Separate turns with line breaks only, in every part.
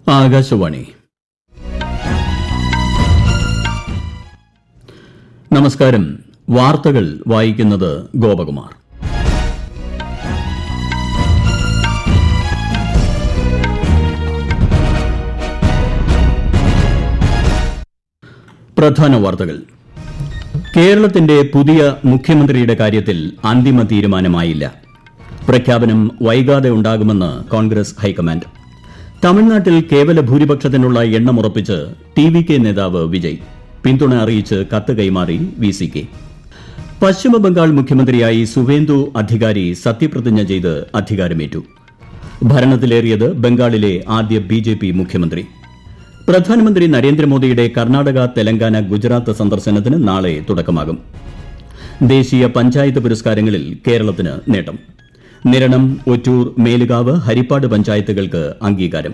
ആകാശവാണി. നമസ്കാരം. വാർത്തകൾ വായിക്കുന്നത് ഗോപകുമാർ. പ്രധാന വാർത്തകൾ. കേരളത്തിന്റെ പുതിയ മുഖ്യമന്ത്രിയുടെ കാര്യത്തിൽ അന്തിമ തീരുമാനമായില്ല. പ്രഖ്യാപനം വൈകാതെ ഉണ്ടാകുമെന്ന് കോൺഗ്രസ് ഹൈക്കമാൻഡ്. തമിഴ്നാട്ടിൽ കേവല ഭൂരിപക്ഷത്തിനുള്ള എണ്ണമുറപ്പിച്ച് ടിവികെ നേതാവ് വിജയ്. പിന്തുണ അറിയിച്ച് കത്ത് കൈമാറി വിസികെ. പശ്ചിമബംഗാൾ മുഖ്യമന്ത്രിയായി സുവേന്ദു അധികാരി സത്യപ്രതിജ്ഞ ചെയ്ത് അധികാരമേറ്റു. ഭരണത്തിലേറിയത് ബംഗാളിലെ ആദ്യ ബിജെപി മുഖ്യമന്ത്രി. പ്രധാനമന്ത്രി നരേന്ദ്രമോദിയുടെ കർണാടക, തെലങ്കാന, ഗുജറാത്ത് സന്ദർശനത്തിന് നാളെ തുടക്കമാകും. ദേശീയ പഞ്ചായത്ത് പുരസ്കാരങ്ങളിൽ കേരളത്തിന് നേട്ടം. നിരണം, ഒറ്റൂർ, മേലുകാവ്, ഹരിപ്പാട് പഞ്ചായത്തുകൾക്ക് അംഗീകാരം.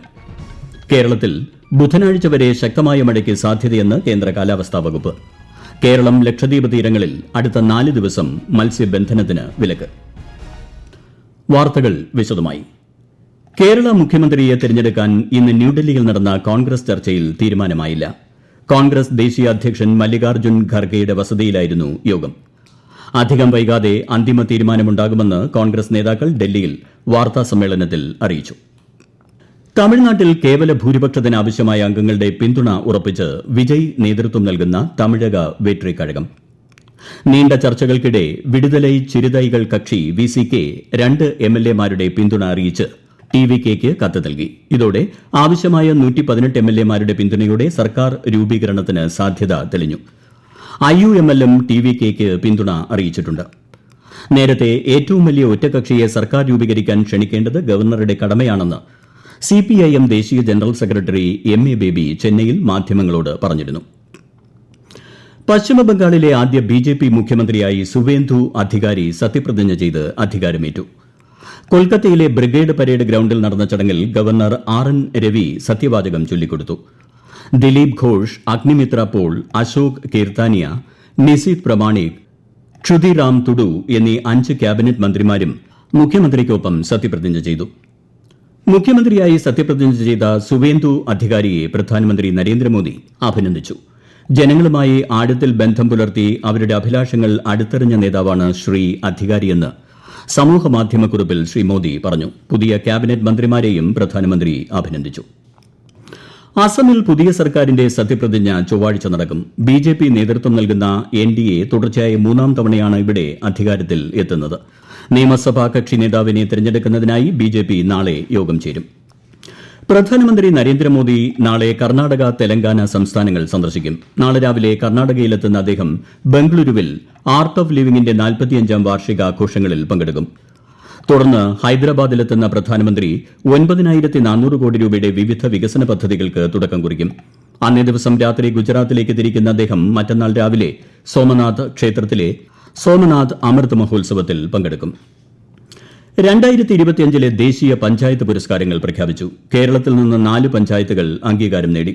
കേരളത്തിൽ ബുധനാഴ്ച വരെ ശക്തമായ മഴയ്ക്ക് സാധ്യതയെന്ന് കേന്ദ്ര കാലാവസ്ഥാ വകുപ്പ്. കേരളം, ലക്ഷദ്വീപ് തീരങ്ങളിൽ അടുത്ത 4 ദിവസം മത്സ്യബന്ധനത്തിന് വിലക്ക്. വാർത്തകൾ വിശദമായി. കേരള മുഖ്യമന്ത്രിയെ തെരഞ്ഞെടുക്കാൻ ഇന്ന് ന്യൂഡൽഹിയിൽ നടന്ന കോൺഗ്രസ് ചർച്ചയിൽ തീരുമാനമായില്ല. കോൺഗ്രസ് ദേശീയ അധ്യക്ഷൻ മല്ലികാർജ്ജുൻ ഖർഗെയുടെ വസതിയിലായിരുന്നു യോഗം. അധികം വൈകാതെ അന്തിമ തീരുമാനമുണ്ടാകുമെന്ന് കോൺഗ്രസ് നേതാക്കൾ ഡൽഹിയിൽ വാർത്താസമ്മേളനത്തിൽ അറിയിച്ചു. തമിഴ്നാട്ടിൽ കേവല ഭൂരിപക്ഷത്തിന് ആവശ്യമായ അംഗങ്ങളുടെ പിന്തുണ ഉറപ്പിച്ച് വിജയ് നേതൃത്വം നൽകുന്ന തമിഴക വെട്രി കഴകം. നീണ്ട ചർച്ചകൾക്കിടെ വിടുതലൈ ചിരുതൈകൾ കക്ഷി വിസികെ 2 എംഎൽഎമാരുടെ പിന്തുണ അറിയിച്ച് ടിവികെയ്ക്ക് കത്ത് നൽകി. ഇതോടെ ആവശ്യമായ 118 എംഎൽഎമാരുടെ പിന്തുണയോടെ സർക്കാർ രൂപീകരണത്തിന് സാധ്യത തെളിഞ്ഞു. IUMLും ടിവികെയ്ക്ക് പിന്തുണ അറിയിച്ചിട്ടുണ്ട്. നേരത്തെ ഏറ്റവും വലിയ ഒറ്റകക്ഷിയെ സർക്കാർ രൂപീകരിക്കാൻ ക്ഷണിക്കേണ്ടത് ഗവർണറുടെ കടമയാണെന്ന് CPIM ദേശീയ ജനറൽ സെക്രട്ടറി MA ബേബി ചെന്നൈയിൽ മാധ്യമങ്ങളോട് പറഞ്ഞിരുന്നു. പശ്ചിമബംഗാളിലെ ആദ്യ ബിജെപി മുഖ്യമന്ത്രിയായി സുവേന്ദു അധികാരി സത്യപ്രതിജ്ഞ ചെയ്ത് അധികാരമേറ്റു. കൊൽക്കത്തയിലെ ബ്രിഗേഡ് പരേഡ് ഗ്രൌണ്ടിൽ നടന്ന ചടങ്ങിൽ ഗവർണർ RN രവി സത്യവാചകം ചൊല്ലിക്കൊടുത്തു. ദിലീപ് ഘോഷ്, അഗ്നിമിത്ര പോൾ, അശോക് കീർത്താനിയ, നിസീത് പ്രമാണിക്, ക്ഷുതിറാം തുഡു എന്നീ 5 ക്യാബിനറ്റ് മന്ത്രിമാരും മുഖ്യമന്ത്രിക്കൊപ്പം സത്യപ്രതിജ്ഞ ചെയ്തു. മുഖ്യമന്ത്രിയായി സത്യപ്രതിജ്ഞ ചെയ്ത സുവേന്ദു അധികാരിയെ പ്രധാനമന്ത്രി നരേന്ദ്രമോദി അഭിനന്ദിച്ചു. ജനങ്ങളുമായി ആഴത്തിൽ ബന്ധം പുലർത്തി അവരുടെ അഭിലാഷങ്ങൾ അടുത്തെറിഞ്ഞ നേതാവാണ് ശ്രീ അധികാരിയെന്ന് സമൂഹമാധ്യമക്കുറിപ്പിൽ ശ്രീ മോദി പറഞ്ഞു. പുതിയ ക്യാബിനറ്റ് മന്ത്രിമാരെയും പ്രധാനമന്ത്രി അഭിനന്ദിച്ചു. അസമിൽ പുതിയ സർക്കാരിന്റെ സത്യപ്രതിജ്ഞ ചൊവ്വാഴ്ച നടക്കും. ബിജെപി നേതൃത്വം നൽകുന്ന NDA തുടർച്ചയായ 3ാം തവണയാണ് ഇവിടെ അധികാരത്തിൽ എത്തുന്നത്. നിയമസഭാ കക്ഷി നേതാവിനെ തെരഞ്ഞെടുക്കുന്നതിനായി ബിജെപി നാളെ യോഗം ചേരും. പ്രധാനമന്ത്രി നരേന്ദ്രമോദി നാളെ കർണാടക, തെലങ്കാന സംസ്ഥാനങ്ങൾ സന്ദർശിക്കും. നാളെ രാവിലെ കർണാടകയിലെത്തുന്ന അദ്ദേഹം ബംഗളൂരുവിൽ ആർട്ട് ഓഫ് ലിവിംഗിന്റെ 45ാം വാർഷികാഘോഷങ്ങളിൽ പങ്കെടുക്കും. തുടർന്ന് ഹൈദരാബാദിലെത്തുന്ന പ്രധാനമന്ത്രി 9,400 കോടി രൂപയുടെ വിവിധ വികസന പദ്ധതികൾക്ക് തുടക്കം കുറിക്കും. അന്നേ ദിവസം രാത്രി ഗുജറാത്തിലേക്ക് തിരിക്കുന്ന അദ്ദേഹം മറ്റന്നാൾ രാവിലെ സോമനാഥ് ക്ഷേത്രത്തിലെ സോമനാഥ് അമൃത് മഹോത്സവത്തിൽ പങ്കെടുക്കും. 2025 ദേശീയ പഞ്ചായത്ത് പുരസ്കാരങ്ങൾ പ്രഖ്യാപിച്ചു. കേരളത്തിൽ നിന്ന് 4 പഞ്ചായത്തുകൾ അംഗീകാരം നേടി.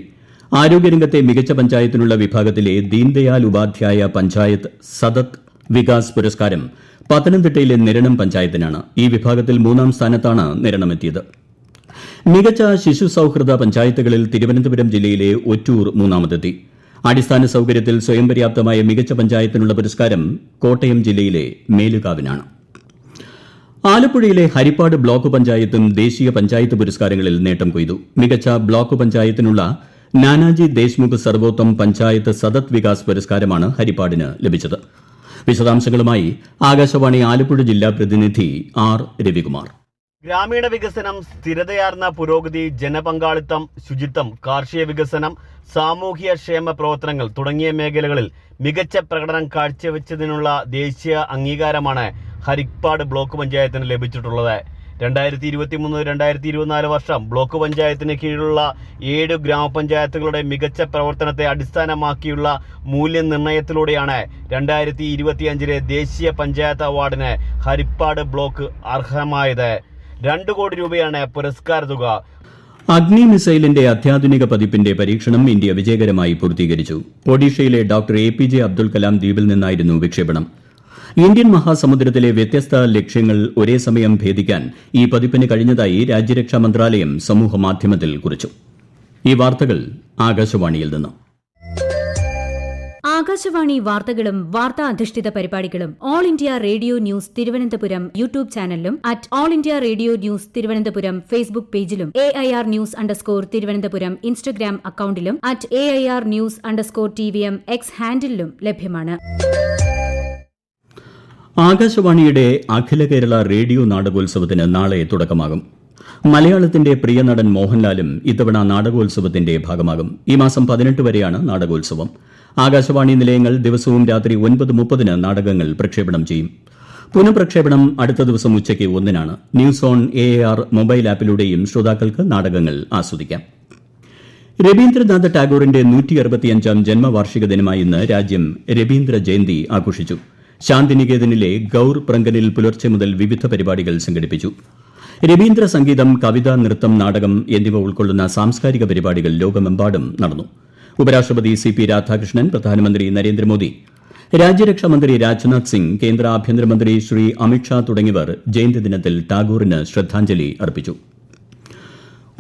ആരോഗ്യരംഗത്തെ മികച്ച പഞ്ചായത്തിനുള്ള വിഭാഗത്തിലെ ദീൻദയാൽ ഉപാധ്യായ പഞ്ചായത്ത് സതത് വികാസ് പുരസ്കാരം പത്തനംതിട്ടയിലെ നിരണം പഞ്ചായത്തിനാണ്. ഈ വിഭാഗത്തിൽ 3ാം സ്ഥാനത്താണ് നിരണമെത്തിയത്. മികച്ച ശിശു സൌഹൃദ പഞ്ചായത്തുകളിൽ തിരുവനന്തപുരം ജില്ലയിലെ ഒറ്റൂർ 3ാമതെത്തി. അടിസ്ഥാന സൌകര്യത്തിൽ സ്വയം പര്യാപ്തമായ മികച്ച പഞ്ചായത്തിനുള്ള പുരസ്കാരം കോട്ടയം ജില്ലയിലെ മേലുകാവിനാണ്. ആലപ്പുഴയിലെ ഹരിപ്പാട് ബ്ലോക്ക് പഞ്ചായത്തും ദേശീയ പഞ്ചായത്ത് പുരസ്കാരങ്ങളിൽ നേട്ടം കൊയ്തു. മികച്ച ബ്ലോക്ക് പഞ്ചായത്തിനുള്ള നാനാജി ദേശ്മുഖ് സർവോത്തം പഞ്ചായത്ത് സതത് വികാസ് പുരസ്കാരമാണ് ഹരിപ്പാടിന് ലഭിച്ചത്. വിശദാംശങ്ങളുമായി ആകാശവാണി ആലപ്പുഴ ജില്ലാ പ്രതിനിധി R രവികുമാർ.
ഗ്രാമീണ വികസനം, സ്ഥിരതയാർന്ന പുരോഗതി, ജനപങ്കാളിത്തം, ശുചിത്വം, കാർഷിക വികസനം, സാമൂഹ്യ ക്ഷേമ പ്രവർത്തനങ്ങൾ തുടങ്ങിയ മേഖലകളിൽ മികച്ച പ്രകടനം കാഴ്ചവെച്ചതിനുള്ള ദേശീയ അംഗീകാരമാണ് ഹരിപ്പാട് ബ്ലോക്ക് പഞ്ചായത്തിന് ലഭിച്ചിട്ടുള്ളത്. 2023-2024 വർഷം ബ്ലോക്ക് പഞ്ചായത്തിന് കീഴിലുള്ള 7 ഗ്രാമപഞ്ചായത്തുകളുടെ മികച്ച പ്രവർത്തനത്തെ അടിസ്ഥാനമാക്കിയുള്ള മൂല്യനിർണ്ണയത്തിലൂടെയാണ് 2025 ദേശീയ പഞ്ചായത്ത് അവാർഡിന് ഹരിപ്പാട് ബ്ലോക്ക് അർഹമായത്. 2 കോടി രൂപയാണ് പുരസ്കാര തുക.
അഗ്നി മിസൈലിന്റെ അത്യാധുനിക പതിപ്പിന്റെ പരീക്ഷണം ഇന്ത്യ വിജയകരമായി പൂർത്തീകരിച്ചു. ഒഡീഷയിലെ ഡോക്ടർ APJ അബ്ദുൽ കലാം ദ്വീപിൽ നിന്നായിരുന്നു വിക്ഷേപണം. ഇന്ത്യൻ മഹാസമുദ്രത്തിലെ വ്യത്യസ്ത ലക്ഷ്യങ്ങൾ ഒരേ സമയം ഭേദിക്കാൻ ഈ പതിപ്പിന് കഴിഞ്ഞതായി രാജ്യരക്ഷാ മന്ത്രാലയം സമൂഹമാധ്യമത്തിൽ കുറിച്ചു. ഈ വാർത്തകൾ ആകാശവാണിയിൽ നിന്ന്.
ആകാശവാണി വാർത്തകളും വാർത്താ അധിഷ്ഠിത പരിപാടികളും All India Radio News Thiruvananthapuram YouTube ചാനലിലും at All India Radio News Thiruvananthapuram Facebook പേജിലും AIR ന്യൂസ് തിരുവനന്തപുരം ഇൻസ്റ്റഗ്രാം അക്കൌണ്ടിലും അറ്റ് AIR ന്യൂസ്_TVM X ഹാൻഡിലും ലഭ്യമാണ്.
ആകാശവാണിയുടെ അഖില കേരള റേഡിയോ നാടകോത്സവത്തിന് നാളെ തുടക്കമാകും. മലയാളത്തിന്റെ പ്രിയ നടൻ മോഹൻലാലും ഇത്തവണ നാടകോത്സവത്തിന്റെ ഭാഗമാകും. ഈ മാസം 18 വരെയാണ് നാടകോത്സവം. ആകാശവാണി നിലയങ്ങൾ ദിവസവും രാത്രി 9:30 നാടകങ്ങൾ പ്രക്ഷേപണം ചെയ്യും. പുനഃപ്രക്ഷേപണം അടുത്ത ദിവസം ഉച്ചയ്ക്ക് 1 ന്യൂസ് ഓൺ AIR മൊബൈൽ ആപ്പിലൂടെയും ശ്രോതാക്കൾക്ക് നാടകങ്ങൾ ആസ്വദിക്കാം. രവീന്ദ്രനാഥ ടാഗോറിന്റെ 165ാം ജന്മവാർഷിക ദിനമായ ഇന്ന് രാജ്യം രവീന്ദ്ര ജയന്തി ആഘോഷിച്ചു. ശാന്തിനികേതനിലെ ഗൌർ പ്രങ്കലിൽ പുലർച്ചെ മുതൽ വിവിധ പരിപാടികൾ സംഘടിപ്പിച്ചു. രവീന്ദ്ര സംഗീതം, കവിത, നൃത്തം, നാടകം എന്നിവ ഉൾക്കൊള്ളുന്ന സാംസ്കാരിക പരിപാടികൾ ലോകമെമ്പാടും നടന്നു. ഉപരാഷ്ട്രപതി CP രാധാകൃഷ്ണൻ, പ്രധാനമന്ത്രി നരേന്ദ്രമോദി, രാജ്യരക്ഷാമന്ത്രി രാജ്നാഥ് സിംഗ്, കേന്ദ്ര ആഭ്യന്തരമന്ത്രി ശ്രീ അമിത്ഷാ തുടങ്ങിയവർ ജയന്തി ദിനത്തിൽ ടാഗോറിന് ശ്രദ്ധാഞ്ജലി അർപ്പിച്ചു.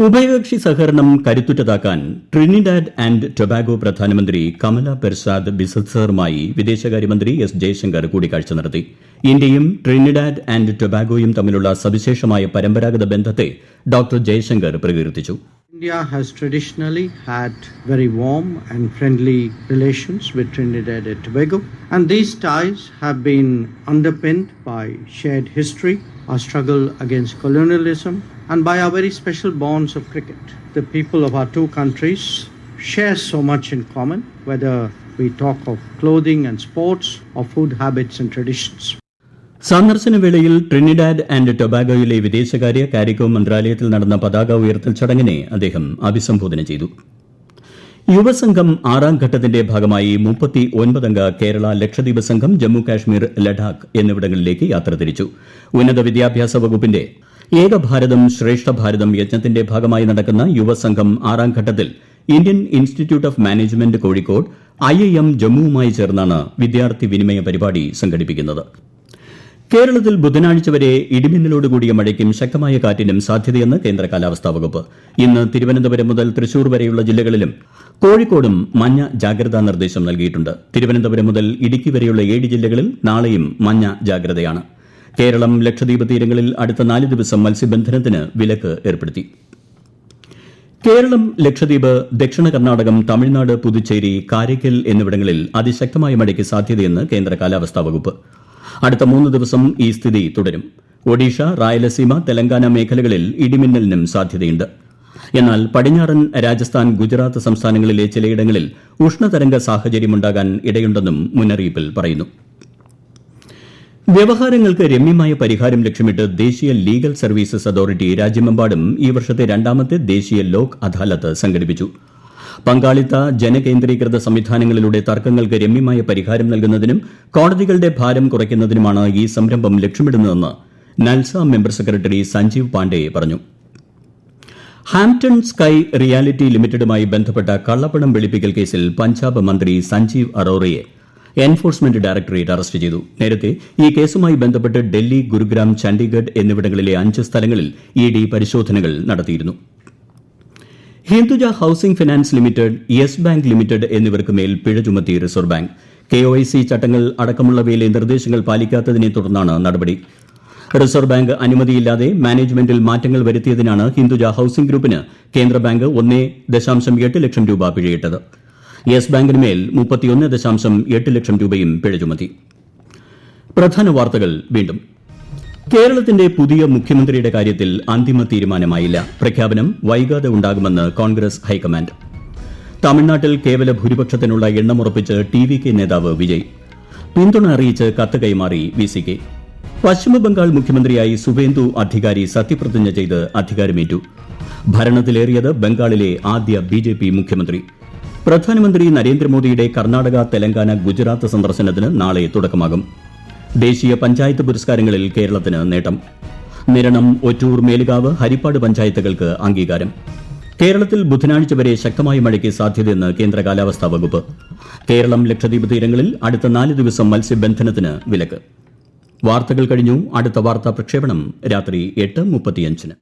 ഉഭയകക്ഷി സഹകരണം കരുത്തുറ്റതാക്കാൻ ട്രിനിഡാഡ് ആൻഡ് ടൊബാഗോ പ്രധാനമന്ത്രി കമല പെർസാദ് ബിസത്സറുമായി വിദേശകാര്യമന്ത്രി S. ജയശങ്കർ കൂടിക്കാഴ്ച നടത്തി. ഇന്ത്യയും ട്രിനിഡാഡ് ആൻഡ് ടൊബാഗോയും തമ്മിലുള്ള സവിശേഷമായ പരമ്പരാഗത ബന്ധത്തെ ഡോക്ടർ ജയശങ്കർ പ്രകീർത്തിച്ചു.
India has traditionally had very warm and friendly relations with Trinidad and Tobago, and these ties have been underpinned by shared history, our struggle against colonialism, and by our very special bonds of cricket. The people of our two countries share so much in common, whether we talk of clothing and sports or food habits and traditions.
സന്ദർശനവേളയിൽ Trinidad and ടൊബാഗോയിലെ വിദേശകാര്യ CARICOM മന്ത്രാലയത്തിൽ നടന്ന പതാക ഉയർത്തൽ ചടങ്ങിനെ അദ്ദേഹം അഭിസംബോധന ചെയ്തു. യുവസംഘം 6ാം ഘട്ടത്തിന്റെ ഭാഗമായി 39 കേരള ലക്ഷദ്വീപ് സംഘം ജമ്മു കാശ്മീർ, ലഡാക്ക് എന്നിവിടങ്ങളിലേക്ക് യാത്ര തിരിച്ചു. ഉന്നത വിദ്യാഭ്യാസ വകുപ്പിന്റെ ഏക ഭാരതം ശ്രേഷ്ഠ ഭാരതം യജ്ഞത്തിന്റെ ഭാഗമായി നടക്കുന്ന യുവസംഘം 6ാം ഘട്ടത്തിൽ Indian institute of management Kozhikode, IIM ജമ്മുവുമായി ചേർന്നാണ് വിദ്യാർത്ഥി വിനിമയ പരിപാടി സംഘടിപ്പിക്കുന്നത്. കേരളത്തിൽ ബുധനാഴ്ച വരെ ഇടിമിന്നലോടുകൂടിയ മഴയ്ക്കും ശക്തമായ കാറ്റിനും സാധ്യതയെന്ന് കേന്ദ്ര കാലാവസ്ഥാ വകുപ്പ്. ഇന്ന് തിരുവനന്തപുരം മുതൽ തൃശൂർ വരെയുള്ള ജില്ലകളിലും കോഴിക്കോടും മഞ്ഞ ജാഗ്രതാ നിർദ്ദേശം നൽകിയിട്ടുണ്ട്. തിരുവനന്തപുരം മുതൽ ഇടുക്കി വരെയുള്ള 7 ജില്ലകളിൽ നാളെയും മഞ്ഞ ജാഗ്രതയാണ്. കേരളം, ലക്ഷദ്വീപ് തീരങ്ങളിൽ അടുത്ത 4 ദിവസം മത്സ്യബന്ധനത്തിന് വിലക്ക് ഏർപ്പെടുത്തി. കേരളം, ലക്ഷദ്വീപ്, ദക്ഷിണ കർണാടകം, തമിഴ്നാട്, പുതുച്ചേരി, കാരയ്ക്കൽ എന്നിവിടങ്ങളിൽ അതിശക്തമായ മഴയ്ക്ക് സാധ്യതയെന്ന് കേന്ദ്ര കാലാവസ്ഥാ വകുപ്പ്. അടുത്ത 3 ദിവസം ഈ സ്ഥിതി തുടരും. ഒഡീഷ, റായലസീമ, തെലങ്കാന മേഖലകളിൽ ഇടിമിന്നലിനും സാധ്യതയുണ്ട്. എന്നാൽ പടിഞ്ഞാറൻ രാജസ്ഥാൻ, ഗുജറാത്ത് സംസ്ഥാനങ്ങളിലെ ചിലയിടങ്ങളിൽ ഉഷ്ണതരംഗ സാഹചര്യമുണ്ടാകാൻ ഇടയുണ്ടെന്നും മുന്നറിയിപ്പിൽ പറയുന്നു. വ്യവഹാരങ്ങൾക്ക് രമ്യമായ പരിഹാരം ലക്ഷ്യമിട്ട് ദേശീയ ലീഗൽ സർവീസസ് അതോറിറ്റി രാജ്യമെമ്പാടും ഈ വർഷത്തെ 2ാമത്തെ ദേശീയ ലോക് അദാലത്ത് സംഘടിപ്പിച്ചു. പങ്കാളിത്ത ജനകേന്ദ്രീകൃത സംവിധാനങ്ങളിലൂടെ തർക്കങ്ങൾക്ക് രമ്യമായ പരിഹാരം നൽകുന്നതിനും കോടതികളുടെ ഭാരം കുറയ്ക്കുന്നതിനുമാണ് ഈ സംരംഭം ലക്ഷ്യമിടുന്നതെന്ന് നൽസ മെമ്പർ സെക്രട്ടറി സഞ്ജീവ് പാണ്ഡെ പറഞ്ഞു. ഹാംപ്ടൺ സ്കൈ റിയാലിറ്റി ലിമിറ്റഡുമായി ബന്ധപ്പെട്ട കള്ളപ്പണം വെളുപ്പിക്കൽ കേസിൽ പഞ്ചാബ് മന്ത്രി സഞ്ജീവ് അറോറയെ എൻഫോഴ്സ്മെന്റ് ഡയറക്ടറേറ്റ് അറസ്റ്റ് ചെയ്തു. നേരത്തെ ഈ കേസുമായി ബന്ധപ്പെട്ട് ഡൽഹി, ഗുരുഗ്രാം, ചണ്ഡീഗഡ് എന്നിവിടങ്ങളിലെ 5 സ്ഥലങ്ങളിൽ ED പരിശോധനകൾ നടത്തിയിരുന്നു. Hinduja housing finance limited, yes bank limited എന്നിവർക്ക് മേൽ പിഴ ചുമത്തി റിസർവ് ബാങ്ക്. KYC ചട്ടങ്ങൾ അടക്കമുള്ളവയിലെ നിർദ്ദേശങ്ങൾ പാലിക്കാത്തതിനെ തുടർന്നാണ് നടപടി. റിസർവ് ബാങ്ക് അനുമതിയില്ലാതെ മാനേജ്മെന്റിൽ മാറ്റങ്ങൾ വരുത്തിയതിനാണ് ഹിന്ദുജ ഹൌസിംഗ് ഗ്രൂപ്പിന് കേന്ദ്ര ബാങ്ക് 1.8 ലക്ഷം രൂപ പിഴയിട്ടത്. യെസ് ബാങ്കിന് മേൽ 31.8 ലക്ഷം രൂപയും പിഴ ചുമത്തി. പ്രധാന വാർത്തകൾ വീണ്ടും. കേരളത്തിന്റെ പുതിയ മുഖ്യമന്ത്രിയുടെ കാര്യത്തിൽ അന്തിമ തീരുമാനമായില്ല. പ്രഖ്യാപനം വൈകാതെ ഉണ്ടാകുമെന്ന് കോൺഗ്രസ് ഹൈക്കമാൻഡ്. തമിഴ്നാട്ടിൽ കേവല ഭൂരിപക്ഷത്തിനുള്ള എണ്ണമുറപ്പിച്ച് TVK നേതാവ് വിജയ്. പിന്തുണ അറിയിച്ച് കത്ത് കൈമാറി VCK. പശ്ചിമബംഗാൾ മുഖ്യമന്ത്രിയായി സുവേന്ദു അധികാരി സത്യപ്രതിജ്ഞ ചെയ്ത് അധികാരമേറ്റു. ഭരണത്തിലേറിയത് ബംഗാളിലെ ആദ്യ BJP മുഖ്യമന്ത്രി. പ്രധാനമന്ത്രി നരേന്ദ്രമോദിയുടെ കർണാടക, തെലങ്കാന, ഗുജറാത്ത് സന്ദർശനത്തിന് നാളെ തുടക്കമാകും. ദേശീയ പഞ്ചായത്ത് പുരസ്കാരങ്ങളിൽ കേരളത്തിന് നേട്ടം. നിരണം, ഒറ്റൂർ, മേലുകാവ്, ഹരിപ്പാട് പഞ്ചായത്തുകൾക്ക് അംഗീകാരം. കേരളത്തിൽ ബുധനാഴ്ച വരെ ശക്തമായ മഴയ്ക്ക് സാധ്യതയെന്ന് കേന്ദ്ര കാലാവസ്ഥാ വകുപ്പ്. കേരളം, ലക്ഷദ്വീപ് തീരങ്ങളിൽ അടുത്ത 4 ദിവസം മത്സ്യബന്ധനത്തിന് വിലക്ക്. വാർത്തകൾ കഴിഞ്ഞു. അടുത്ത വാർത്താ പ്രക്ഷേപണം രാത്രി 8:35.